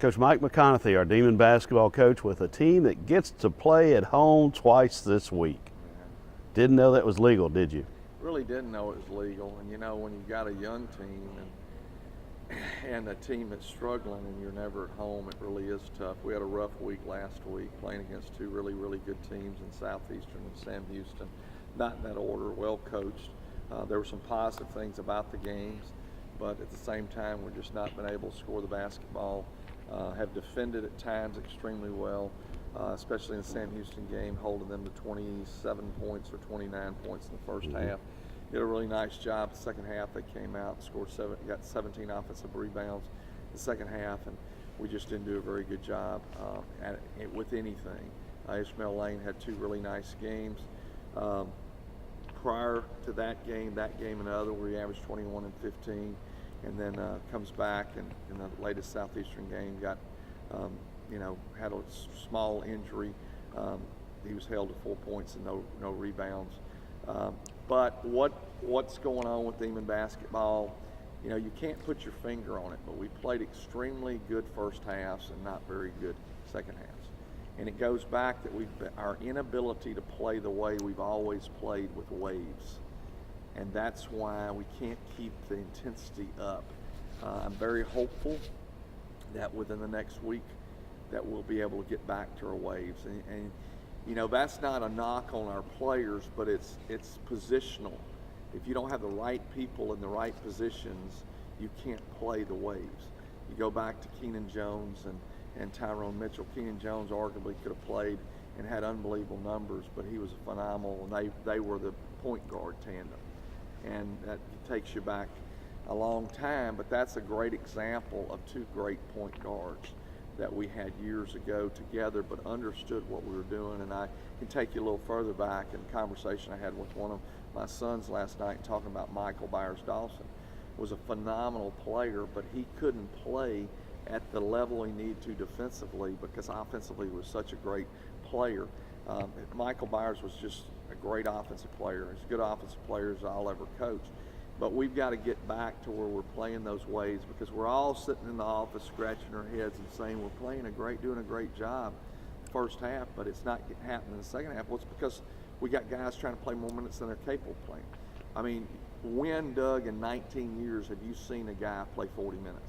Coach Mike McConathy, our Demon basketball coach, with a team that gets to play at home twice this week. Didn't know that was legal, did you? Really didn't know it was legal. And you know, when you've got a young team and a team that's struggling and you're never at home, it really is tough. We had a rough week last week playing against two really good teams in Southeastern and Sam Houston. Not in that order, well coached. There were some positive things about the games, but at the same time, we're just not been able to score the basketball. Have defended at times extremely well, especially in the Sam Houston game, holding them to 27 points or 29 points in the first half. Did a really nice job. The second half, they came out, got 17 offensive rebounds the second half, and we just didn't do a very good job with anything. Ishmael Lane had two really nice games. Prior to that game and the other, we averaged 21 and 15, and then comes back and in the latest Southeastern game got, had a small injury. He was held to 4 points and no rebounds. But what's going on with Demon basketball? You know, you can't put your finger on it, but we played extremely good first halves and not very good second halves. And it goes back that our inability to play the way we've always played with waves. And that's why we can't keep the intensity up. I'm very hopeful that within the next week that we'll be able to get back to our waves. And you know, that's not a knock on our players, but it's positional. If you don't have the right people in the right positions, you can't play the waves. You go back to Keenan Jones and Tyrone Mitchell. Keenan Jones arguably could have played and had unbelievable numbers, but he was phenomenal, and they were the point guard tandem. And that takes you back a long time, but that's a great example of two great point guards that we had years ago together, but understood what we were doing. And I can take you a little further back in a conversation I had with one of my sons last night talking about Michael Byers-Dawson. Was a phenomenal player, but he couldn't play at the level he needed to defensively because offensively he was such a great player. Michael Byers was just a great offensive player, as good offensive player as I'll ever coach. But we've got to get back to where we're playing those ways, because we're all sitting in the office scratching our heads and saying we're doing a great job first half, but it's not happening in the second half. Well, it's because we got guys trying to play more minutes than they're capable of playing. I mean, when, Doug, in 19 years have you seen a guy play 40 minutes?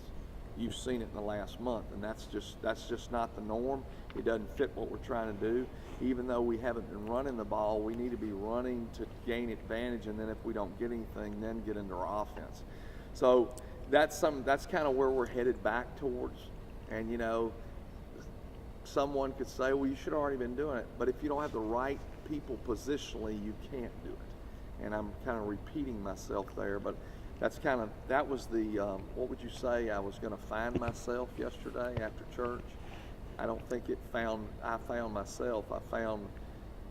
You've seen it in the last month, and that's just not the norm. It doesn't fit what we're trying to do. Even though we haven't been running the ball, we need to be running to gain advantage, and then if we don't get anything, then get into our offense. So that's kind of where we're headed back towards. And you know, someone could say, well, you should have already been doing it, but if you don't have the right people positionally, you can't do it. And I'm kind of repeating myself there, but that was the, what would you say, I was going to find myself yesterday after church. I don't think I found myself. I found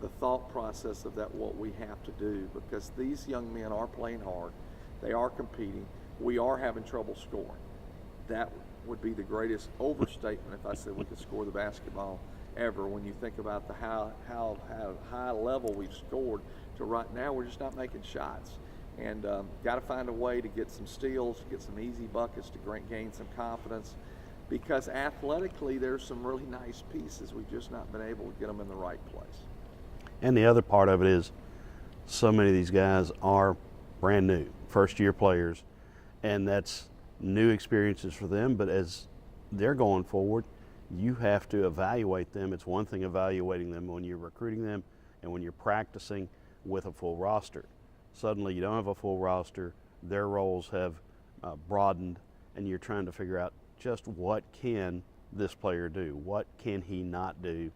the thought process of that, what we have to do, because these young men are playing hard. They are competing. We are having trouble scoring. That would be the greatest overstatement if I said we could score the basketball ever, when you think about the how high level we've scored to right now. We're just not making shots. And got to find a way to get some steals, get some easy buckets to gain some confidence, because athletically there's some really nice pieces. We've just not been able to get them in the right place. And the other part of it is so many of these guys are brand new, first-year players, and that's new experiences for them. But as they're going forward, you have to evaluate them. It's one thing evaluating them when you're recruiting them and when you're practicing with a full roster. Suddenly you don't have a full roster, their roles have broadened, and you're trying to figure out just what can this player do, what can he not do,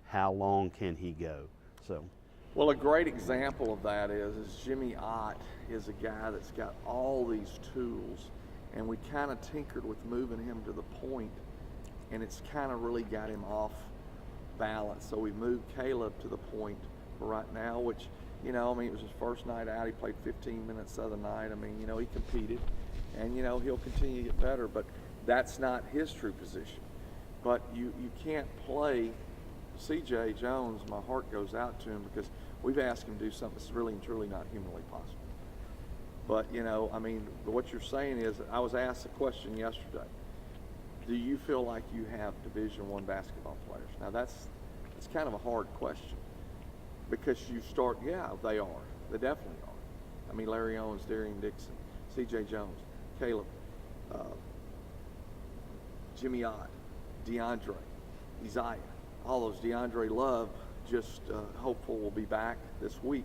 how long can he go. So, well, a great example of that is Jimmy Ott is a guy that's got all these tools, and we kind of tinkered with moving him to the point, and it's kind of really got him off balance. So we moved Caleb to the point for right now, which, you know, I mean, it was his first night out. He played 15 minutes the other night. I mean, you know, he competed, and, you know, he'll continue to get better, but that's not his true position. But you can't play C.J. Jones. My heart goes out to him, because we've asked him to do something that's really and truly not humanly possible. But, you know, I mean, what you're saying is, I was asked a question yesterday. do you feel like you have Division I basketball players? Now that's kind of a hard question because you start, yeah, they are. They definitely are. I mean, Larry Owens, Darian Dixon, C.J. Jones, Caleb, Jimmy Ott, DeAndre, Isaiah, all those. DeAndre Love, just hopeful will be back this week.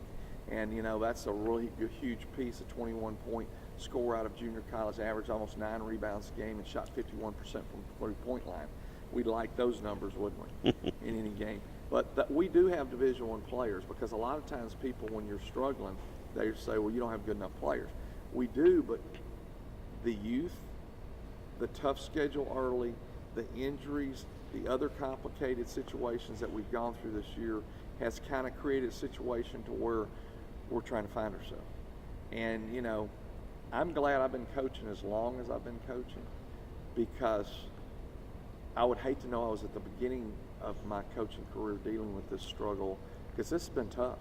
And, that's a really huge piece, a 21-point score out of junior college, averaged almost 9 rebounds a game and shot 51% from the 3-point line. We'd like those numbers, wouldn't we, in any game? But we do have Division I players, because a lot of times people, when you're struggling, they say, well, you don't have good enough players. We do, but the youth, the tough schedule early, the injuries, the other complicated situations that we've gone through this year has kind of created a situation to where we're trying to find ourselves. And, I'm glad I've been coaching as long as I've been coaching, because I would hate to know I was at the beginning of my coaching career dealing with this struggle, because this has been tough.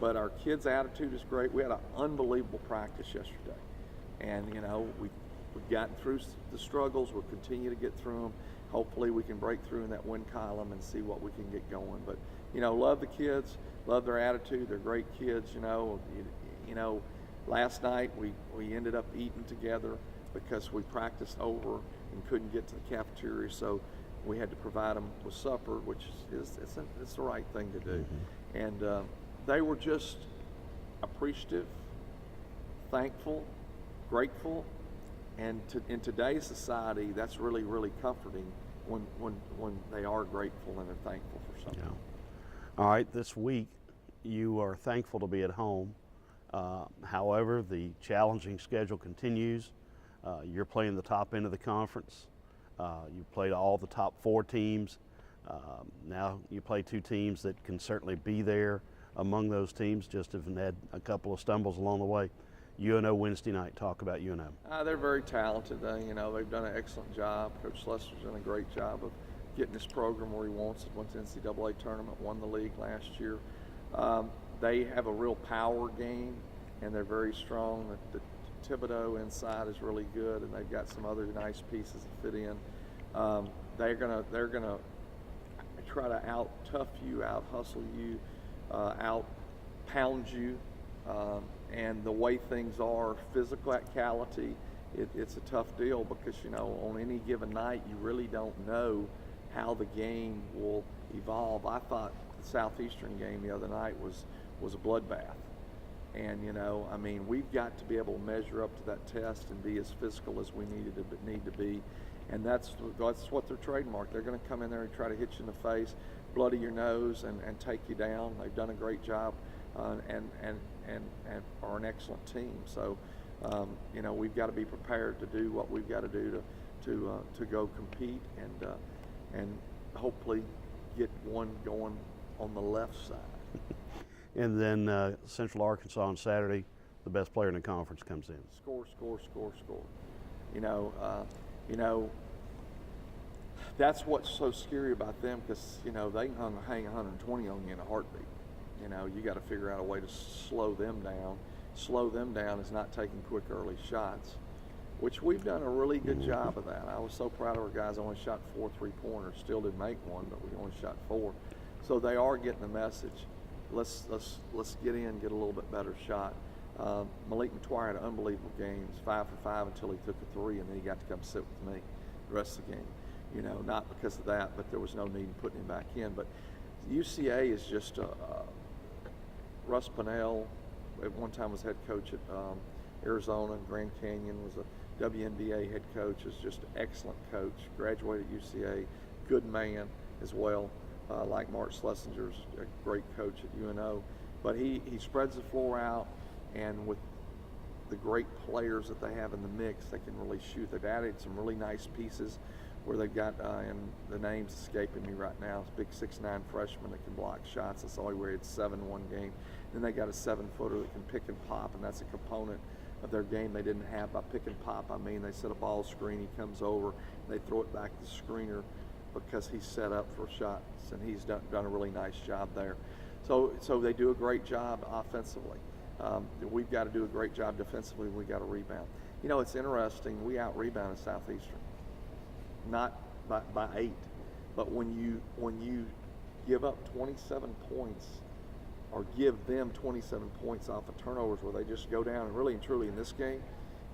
But our kids' attitude is great. We had an unbelievable practice yesterday. And, we've gotten through the struggles. We'll continue to get through them. Hopefully we can break through in that win column and see what we can get going. But, love the kids, love their attitude. They're great kids, Last night we ended up eating together because we practiced over and couldn't get to the cafeteria, so we had to provide them with supper, which is it's the right thing to do. And they were just appreciative, thankful, grateful, and in today's society, that's really, really comforting when they are grateful and they're thankful for something. Yeah. All right, this week you are thankful to be at home. However, the challenging schedule continues. You're playing the top end of the conference. You played all the top 4 teams. Now you play 2 teams that can certainly be there among those teams, just have had a couple of stumbles along the way. UNO Wednesday night, talk about UNO. They're very talented. They've done an excellent job. Coach Lester's done a great job of getting this program where he wants it. Went to the NCAA tournament, won the league last year. They have a real power game, and they're very strong. The Thibodeau inside is really good, and they've got some other nice pieces to fit in. They're gonna try to out tough you, out hustle you, out pound you, and the way things are, physicality, it's a tough deal, because on any given night you really don't know how the game will evolve. I thought the Southeastern game the other night was a bloodbath. And, we've got to be able to measure up to that test and be as physical as we need to be. And that's what their trademark. They're going to come in there and try to hit you in the face, bloody your nose, and take you down. They've done a great job and are an excellent team. So, we've got to be prepared to do what we've got to do to go compete and hopefully get one going on the left side. And then Central Arkansas on Saturday, the best player in the conference comes in. Score. That's what's so scary about them, because they can hang 120 on you in a heartbeat. You got to figure out a way to slow them down. Slow them down is not taking quick early shots, which we've done a really good job of that. I was so proud of our guys. Only shot 4 3-pointers. Still didn't make one, but we only shot 4. So they are getting the message. Let's get in, get a little bit better shot. Malik McTwire had an unbelievable game. He was 5 for 5 until he took a 3, and then he got to come sit with me the rest of the game. Not because of that, but there was no need in putting him back in. But UCA is just Russ Pennell. At one time was head coach at Arizona. Grand Canyon was a WNBA head coach. Is just an excellent coach. Graduated at UCA. Good man as well. Like Mark Schlesinger's a great coach at UNO. But he spreads the floor out, and with the great players that they have in the mix, they can really shoot. They've added some really nice pieces where they've got, and the name's escaping me right now, it's a big 6'9" freshman that can block shots. That's all he rated 7 one game. Then they got a 7-footer that can pick and pop, and that's a component of their game they didn't have. By pick and pop, I mean they set a ball screen, he comes over, and they throw it back to the screener because he's set up for shots, and he's done a really nice job there. So they do a great job offensively. We've got to do a great job defensively. We've got to rebound. It's interesting. We out-rebounded Southeastern. not by 8. But when you give up 27 points, or give them 27 points off of turnovers where they just go down, and really and truly in this game,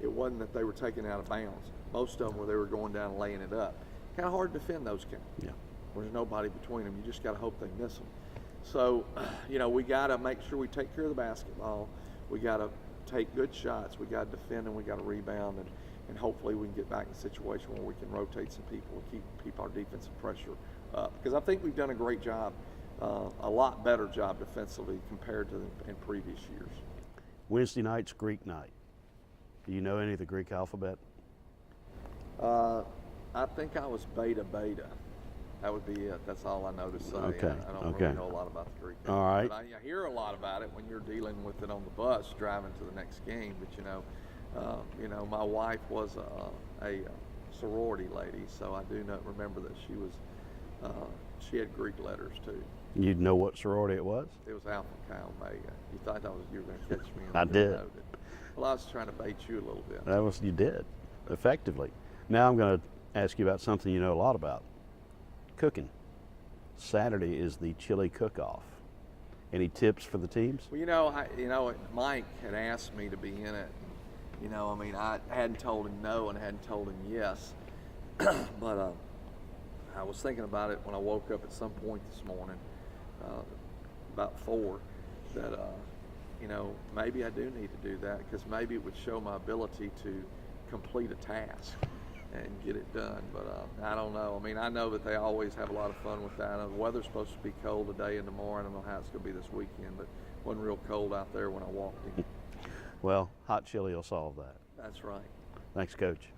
it wasn't that they were taken out of bounds. Most of them where they were going down and laying it up. Kind of hard to defend those games. Yeah. There's nobody between them. You just got to hope they miss them. So, we got to make sure we take care of the basketball. We got to take good shots. We got to defend, and we got to rebound, and hopefully we can get back in a situation where we can rotate some people and keep our defensive pressure up. Because I think we've done a great job, a lot better job defensively compared to in previous years. Wednesday night's Greek night. Do you know any of the Greek alphabet? I think I was beta. That would be it. That's all I know to say. Okay. I don't really know a lot about the Greek. All right. But I hear a lot about it when you're dealing with it on the bus driving to the next game. But my wife was a sorority lady, so I do not remember that she had Greek letters too. You'd know what sorority it was? It was Alpha Chi Omega. You thought you were going to catch me. I did. Well, I was trying to bait you a little bit. You did, effectively. Now I'm going to ask you about something you know a lot about. Cooking. Saturday is the chili cook-off. Any tips for the teams? Well, Mike had asked me to be in it. I hadn't told him no and hadn't told him yes. But I was thinking about it when I woke up at some point this morning, about 4, that maybe I do need to do that, because maybe it would show my ability to complete a task and get it done. But I don't know. I know that they always have a lot of fun with that. The weather's supposed to be cold today and tomorrow. I don't know how it's going to be this weekend, but it wasn't real cold out there when I walked in. Well, hot chili will solve that. That's right. Thanks, Coach.